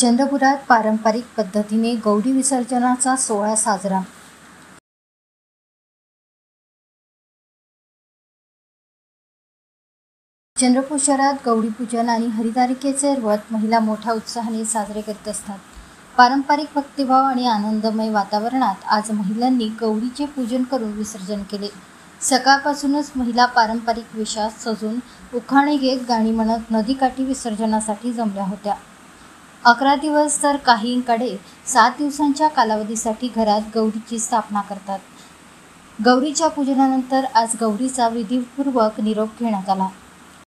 चंद्रपुरात पारंपरिक पद्धतीने गौरी विसर्जनाचा सोहळा साजरा। चंद्रपूर शहरात गौरीपूजन आणि हरितालिकेचे व्रत महिला मोठ्या उत्साहाने साजरे करत असतात। पारंपरिक भक्तिभाव आणि आनंदमय वातावरणात आज महिलांनी गौरीचे पूजन करून विसर्जन केले। सकाळपासूनच महिला पारंपरिक वेशात सजून उखाणे घेत गाणी म्हणत नदीकाठी विसर्जनासाठी जमल्या होत्या। 11 दिवस तर काहींकडे 7 दिवसांच्या कालावधीसाठी घरात गौरीची स्थापना करतात। गौरीच्या पूजनानंतर आज गौरीचा विधीपूर्वक निरोप घेण्यात आला।